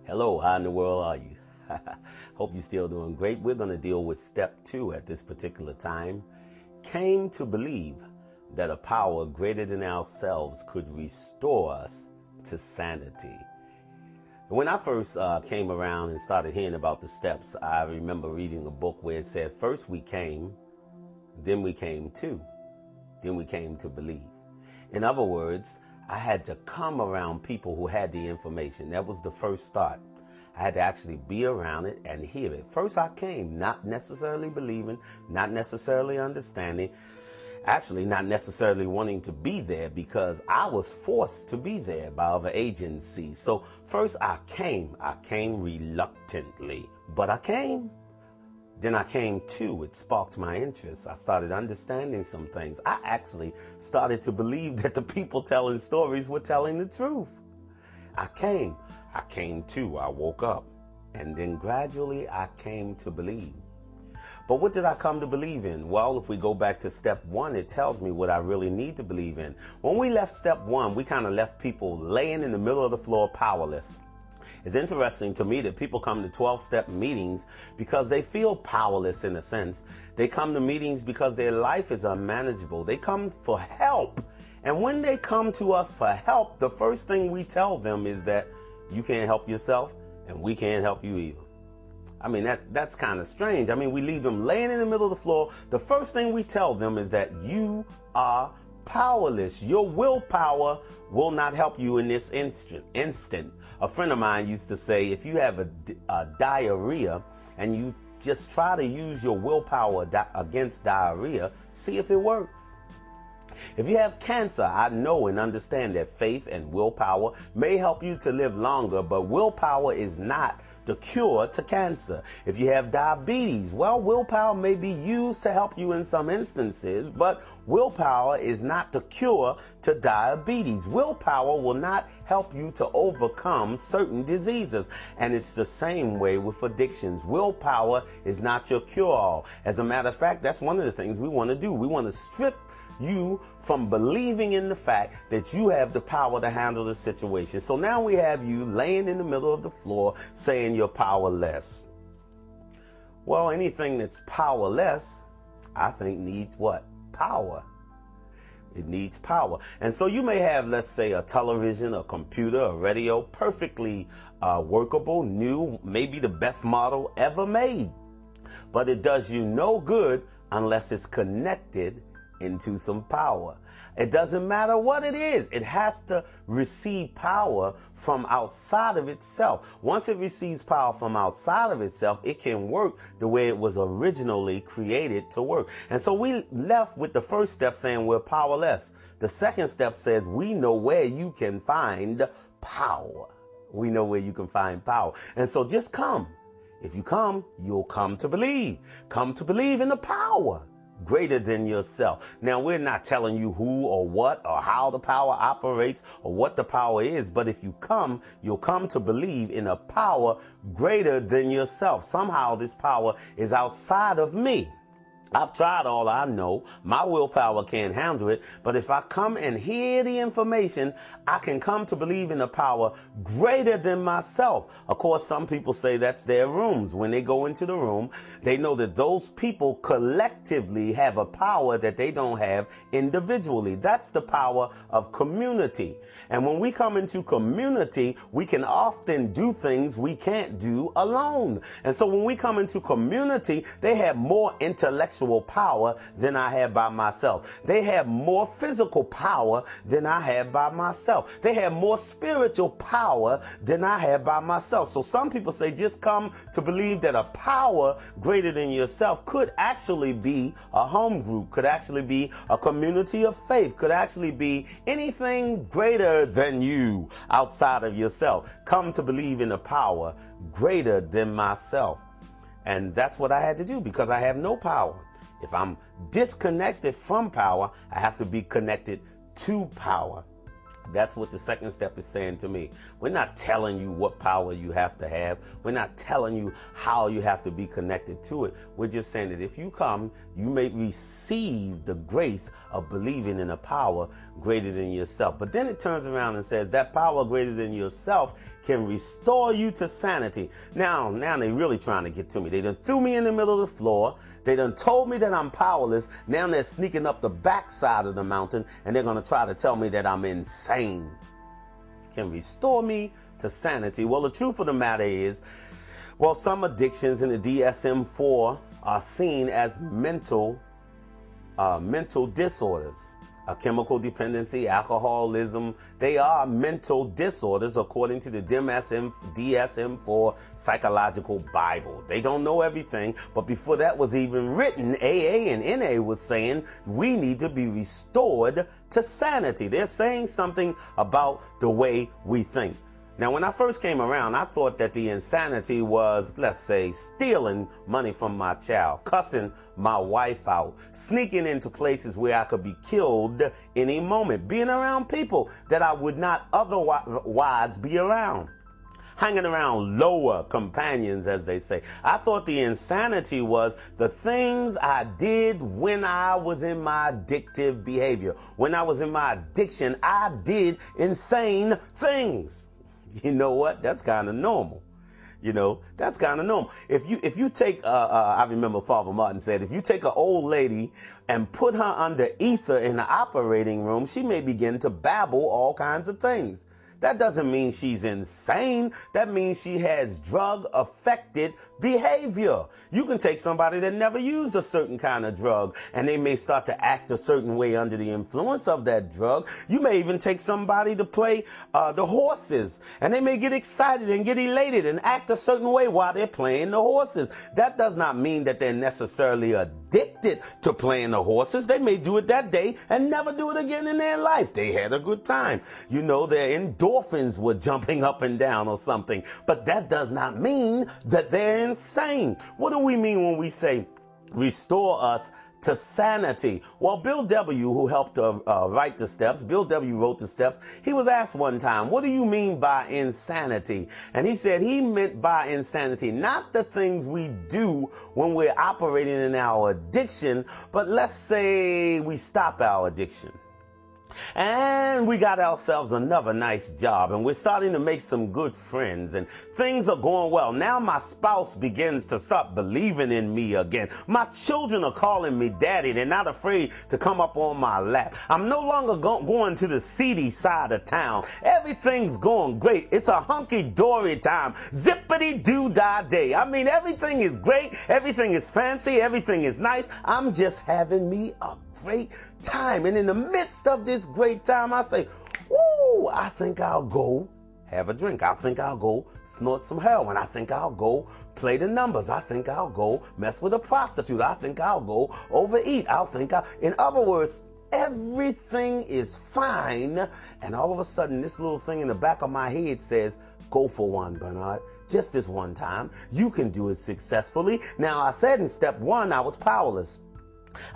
Hello, how in the world are you? Hope you're still doing great. We're going to deal with step 2 at this particular time. Came to believe that a power greater than ourselves could restore us to sanity. When I first came around and started hearing about the steps, I remember reading a book where it said, first we came, then we came to, then we came to believe. In other words, I had to come around people who had the information. That was the first start. I had to actually be around it and hear it. First I came, not necessarily believing, not necessarily understanding, actually not necessarily wanting to be there because I was forced to be there by other agencies. So first I came reluctantly, but I came. Then I came to, it sparked my interest. I started understanding some things. I actually started to believe that the people telling stories were telling the truth. I came to, I woke up. And then gradually I came to believe. But what did I come to believe in? Well, if we go back to step 1, it tells me what I really need to believe in. When we left step 1, we kind of left people laying in the middle of the floor powerless. It's interesting to me that people come to 12-step meetings because they feel powerless in a sense. They come to meetings because their life is unmanageable. They come for help. And when they come to us for help, the first thing we tell them is that you can't help yourself and we can't help you either. I mean, that's kind of strange. I mean, we leave them laying in the middle of the floor. The first thing we tell them is that you are powerless. Your willpower will not help you in this instant. A friend of mine used to say, if you have a diarrhea and you just try to use your willpower against diarrhea, see if it works. If you have cancer, I know and understand that faith and willpower may help you to live longer, but willpower is not the cure to cancer. If you have diabetes, well, willpower may be used to help you in some instances, but willpower is not the cure to diabetes. Willpower will not help you to overcome certain diseases. And it's the same way with addictions. Willpower is not your cure-all. As a matter of fact, that's one of the things we want to do. We want to strip you from believing in the fact that you have the power to handle the situation. So now we have you laying in the middle of the floor saying you're powerless. Well, anything that's powerless, I think needs what? Power. It needs power. And so you may have, let's say, a television, a computer, a radio, perfectly workable, new, maybe the best model ever made. But it does you no good unless it's connected into some power. It doesn't matter what it is. It has to receive power from outside of itself. Once it receives power from outside of itself, it can work the way it was originally created to work. And so we left with the first step saying we're powerless. The second step says we know where you can find power. We know where you can find power. And so just come. If you come, you'll come to believe. Come to believe in the power greater than yourself. Now, we're not telling you who or what or how the power operates or what the power is, but if you come, you'll come to believe in a power greater than yourself. Somehow this power is outside of me. I've tried all I know. My willpower can't handle it. But if I come and hear the information, I can come to believe in a power greater than myself. Of course, some people say that's their rooms. When they go into the room, they know that those people collectively have a power that they don't have individually. That's the power of community. And when we come into community, we can often do things we can't do alone. And so when we come into community, they have more intellectual power than I have by myself. They have more physical power than I have by myself. They have more spiritual power than I have by myself. So some people say just come to believe that a power greater than yourself could actually be a home group, could actually be a community of faith, could actually be anything greater than you outside of yourself. Come to believe in a power greater than myself. And that's what I had to do because I have no power. If I'm disconnected from power, I have to be connected to power. That's what the second step is saying to me. We're not telling you what power you have to have. We're not telling you how you have to be connected to it. We're just saying that if you come, you may receive the grace of believing in a power greater than yourself. But then it turns around and says that power greater than yourself can restore you to sanity. Now they're really trying to get to me. They done threw me in the middle of the floor. They done told me that I'm powerless. Now they're sneaking up the backside of the mountain and they're going to try to tell me that I'm insane. Can restore me to sanity. Well, the truth of the matter is, well, some addictions in the DSM-4 are seen as mental disorders. Chemical dependency, alcoholism, they are mental disorders according to the DSM-4 psychological Bible. They don't know everything, but before that was even written, AA and NA was saying we need to be restored to sanity. They're saying something about the way we think. Now, when I first came around, I thought that the insanity was, let's say, stealing money from my child, cussing my wife out, sneaking into places where I could be killed any moment, being around people that I would not otherwise be around, hanging around lower companions, as they say. I thought the insanity was the things I did when I was in my addictive behavior. When I was in my addiction, I did insane things. You know what? That's kind of normal. You know, that's kind of normal. If you take, I remember Father Martin said, if you take an old lady and put her under ether in the operating room, she may begin to babble all kinds of things. That doesn't mean she's insane. That means she has drug-affected behavior. You can take somebody that never used a certain kind of drug, and they may start to act a certain way under the influence of that drug. You may even take somebody to play the horses, and they may get excited and get elated and act a certain way while they're playing the horses. That does not mean that they're necessarily addicted to playing the horses. They may do it that day and never do it again in their life. They had a good time. You know, their endorphins were jumping up and down or something. But that does not mean that they're insane. What do we mean when we say restore us to sanity? Well, Bill W., who helped write the steps, Bill W. wrote the steps. He was asked one time, what do you mean by insanity? And he said he meant by insanity not the things we do when we're operating in our addiction, but let's say we stop our addiction. And we got ourselves another nice job, and we're starting to make some good friends, and things are going well. Now my spouse begins to start believing in me again. My children are calling me daddy. They're not afraid to come up on my lap. I'm no longer going to the seedy side of town. Everything's going great. It's a hunky-dory time. Zippity-doo-dah day. I mean, everything is great. Everything is fancy. Everything is nice. I'm just having me a great time. And in the midst of this great time, I say, "Ooh, I think I'll go have a drink. I think I'll go snort some heroin. I think I'll go play the numbers. I think I'll go mess with a prostitute. I think I'll go overeat. In other words, everything is fine. And all of a sudden, this little thing in the back of my head says, go for one, Bernard. Just this one time. You can do it successfully. Now, I said in step one, I was powerless.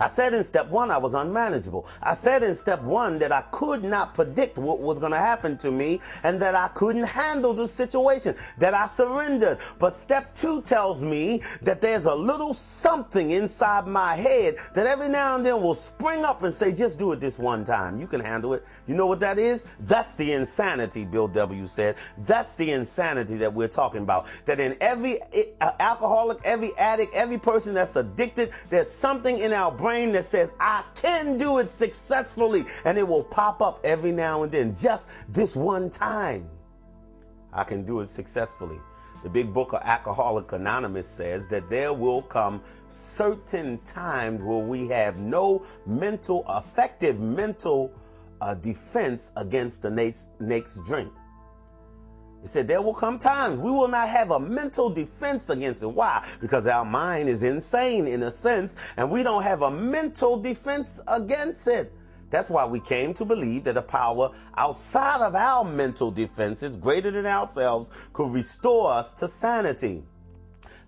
I said in step one, I was unmanageable. I said in step one that I could not predict what was going to happen to me and that I couldn't handle the situation, that I surrendered. But step two tells me that there's a little something inside my head that every now and then will spring up and say, just do it this one time. You can handle it. You know what that is? That's the insanity, Bill W. said. That's the insanity that we're talking about. That in every alcoholic, every addict, every person that's addicted, there's something in our brain that says, I can do it successfully, and it will pop up every now and then, just this one time. I can do it successfully. The big book of Alcoholics Anonymous says that there will come certain times where we have no effective mental defense against the next drink. He said there will come times we will not have a mental defense against it. Why? Because our mind is insane in a sense, and we don't have a mental defense against it. That's why we came to believe that a power outside of our mental defenses, greater than ourselves, could restore us to sanity.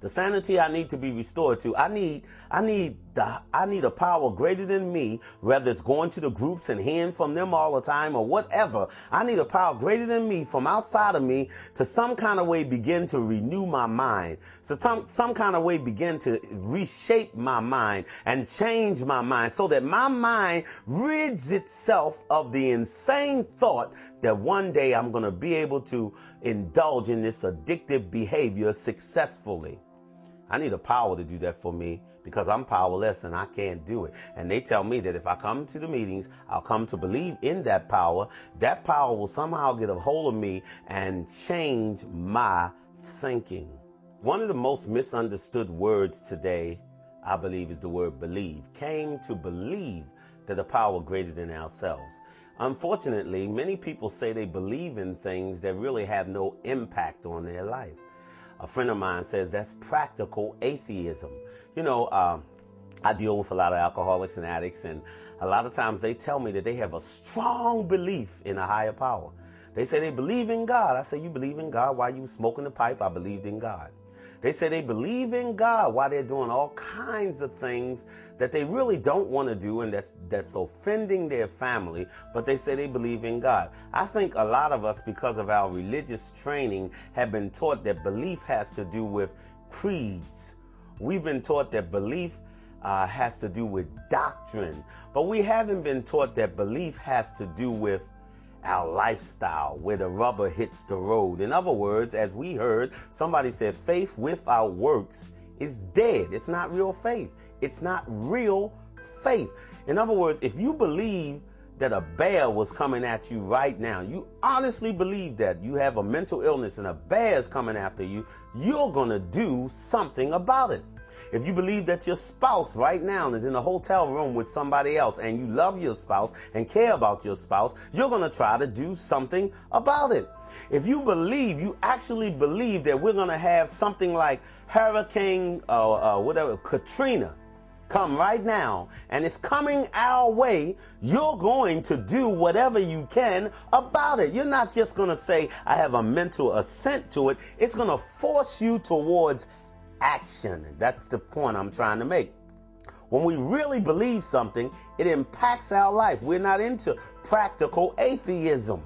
The sanity I need to be restored to, I need I need a power greater than me, whether it's going to the groups and hearing from them all the time or whatever. I need a power greater than me from outside of me to some kind of way begin to renew my mind. So some kind of way begin to reshape my mind and change my mind so that my mind rids itself of the insane thought that one day I'm going to be able to indulge in this addictive behavior successfully. I need a power to do that for me because I'm powerless and I can't do it. And they tell me that if I come to the meetings, I'll come to believe in that power. That power will somehow get a hold of me and change my thinking. One of the most misunderstood words today, I believe, is the word believe. Came to believe that a power greater than ourselves. Unfortunately, many people say they believe in things that really have no impact on their life. A friend of mine says that's practical atheism. You know, I deal with a lot of alcoholics and addicts, and a lot of times they tell me that they have a strong belief in a higher power. They say they believe in God. I say, you believe in God while you smoking the pipe? I believed in God. They say they believe in God while they're doing all kinds of things that they really don't want to do and that's offending their family, but they say they believe in God. I think a lot of us, because of our religious training, have been taught that belief has to do with creeds. We've been taught that belief has to do with doctrine, but we haven't been taught that belief has to do with our lifestyle, where the rubber hits the road. In other words, as we heard, somebody said faith without works is dead. It's not real faith. It's not real faith. In other words, if you believe that a bear was coming at you right now, you honestly believe that you have a mental illness and a bear is coming after you, you're going to do something about it. If you believe that your spouse right now is in a hotel room with somebody else and you love your spouse and care about your spouse, you're going to try to do something about it. If you believe, you actually believe that we're going to have something like Hurricane Katrina come right now, and it's coming our way, you're going to do whatever you can about it. You're not just going to say, I have a mental assent to it. It's going to force you towards action. That's the point I'm trying to make. When we really believe something, it impacts our life. We're not into practical atheism,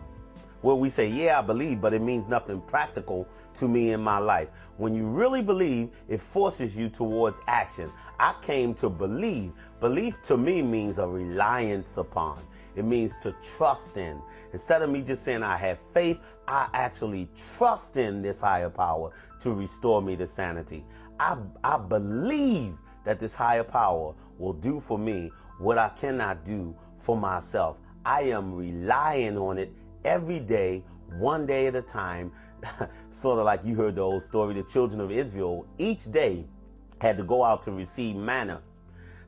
where we say, yeah, I believe, but it means nothing practical to me in my life. When you really believe, it forces you towards action. I came to believe. Belief to me means a reliance upon. It means to trust in. Instead of me just saying I have faith, I actually trust in this higher power to restore me to sanity. I believe that this higher power will do for me what I cannot do for myself. I am relying on it every day, one day at a time. Sort of like you heard the old story, the children of Israel each day had to go out to receive manna.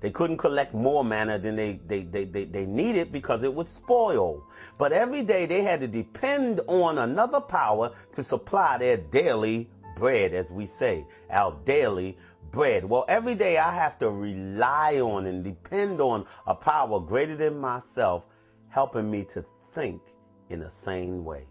They couldn't collect more manna than they needed because it would spoil. But every day they had to depend on another power to supply their daily bread, as we say, our daily bread. Well, every day I have to rely on and depend on a power greater than myself, helping me to think in a sane way.